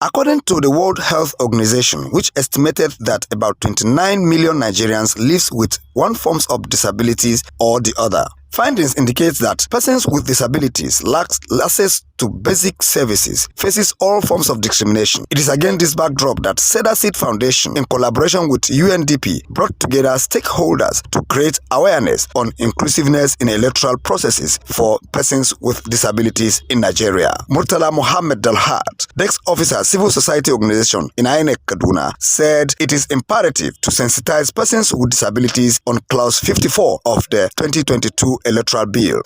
According to the World Health Organization, which estimated that about 29 million Nigerians live with one form of disabilities or the other, findings indicate that persons with disabilities lack access to basic services, faces all forms of discrimination. It is against this backdrop that Cedar Seed Foundation, in collaboration with UNDP, brought together stakeholders to create awareness on inclusiveness in electoral processes for persons with disabilities in Nigeria. Murtala Mohammed Dalhat, Desk Officer, Civil Society Organization in INEC Kaduna, said it is imperative to sensitize persons with disabilities on Clause 54 of the 2022 Electoral Bill.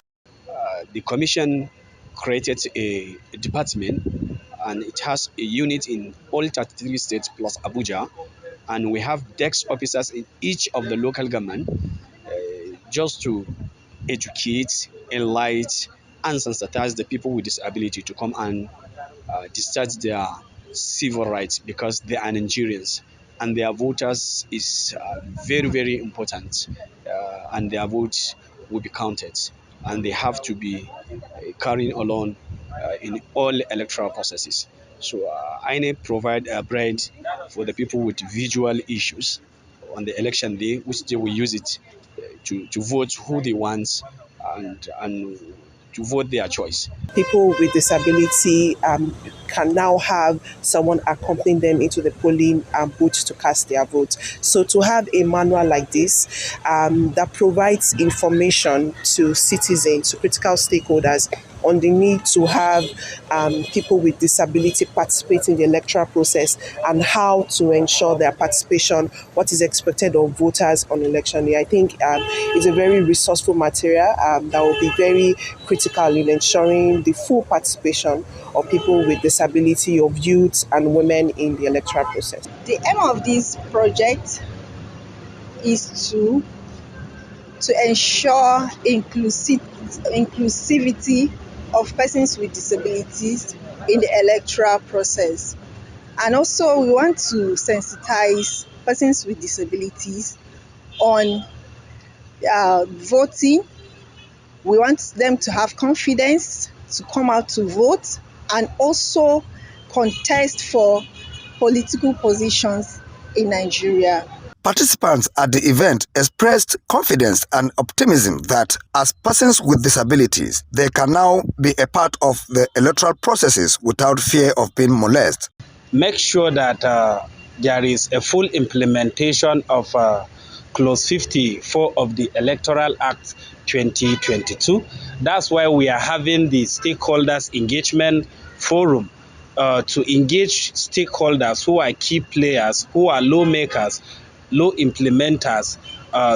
The Commission created a department, and it has a unit in all 33 states plus Abuja, and we have desk officers in each of the local government just to educate, enlighten, and sensitize the people with disability to come and discharge their civil rights, because they are Nigerians and their voters is very, very important, and their votes will be counted, and they have to be carrying along in all electoral processes. So INEC provide a brand for the people with visual issues on the election day, which they will use it to vote who they want and to vote their choice. People with disability can now have someone accompanying them into the polling booth to cast their vote. So to have a manual like this that provides information to citizens, to critical stakeholders on the need to have people with disability participate in the electoral process and how to ensure their participation, what is expected of voters on election day, I think is a very resourceful material that will be very critical in ensuring the full participation of people with disability, of youth and women in the electoral process. The aim of this project is to ensure inclusivity of persons with disabilities in the electoral process. And also we want to sensitize persons with disabilities on voting. We want them to have confidence to come out to vote and also contest for political positions in Nigeria. Participants at the event expressed confidence and optimism that as persons with disabilities, they can now be a part of the electoral processes without fear of being molested. Make sure that there is a full implementation of Clause 54 of the Electoral Act 2022. That's why we are having the stakeholders engagement forum to engage stakeholders who are key players, who are lawmakers, law implementers,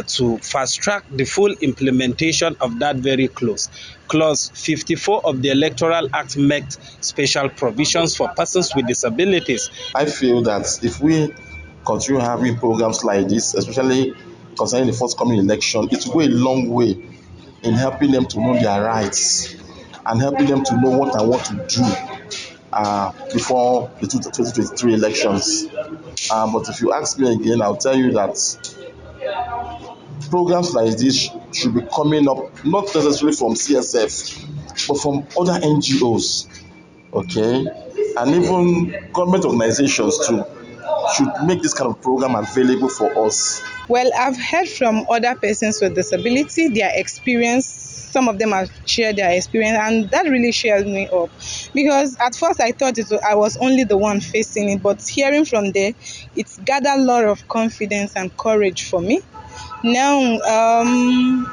to fast track the full implementation of that very clause. Clause 54 of the Electoral Act makes special provisions for persons with disabilities. I feel that if we continue having programs like this, especially concerning the forthcoming election, it will go a long way in helping them to know their rights and helping them to know what and what to do before the 2023 elections. But if you ask me again, I'll tell you that programs like this should be coming up, not necessarily from CSF, but from other NGOs, okay? And even government organizations too should make this kind of program available for us. Well, I've heard from other persons with disability, their experience. Some of them have shared their experience, and that really cheers me up, because at first I thought I was only the one facing it, but hearing from there, it's gathered a lot of confidence and courage for me. Now,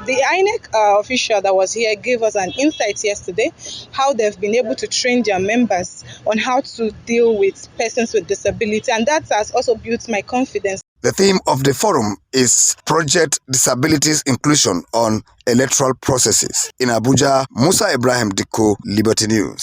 the INEC official that was here gave us an insight yesterday, how they've been able to train their members on how to deal with persons with disability, and that has also built my confidence. The theme of the forum is Project Disabilities Inclusion on Electoral Processes. In Abuja, Musa Ibrahim Dikko, Liberty News.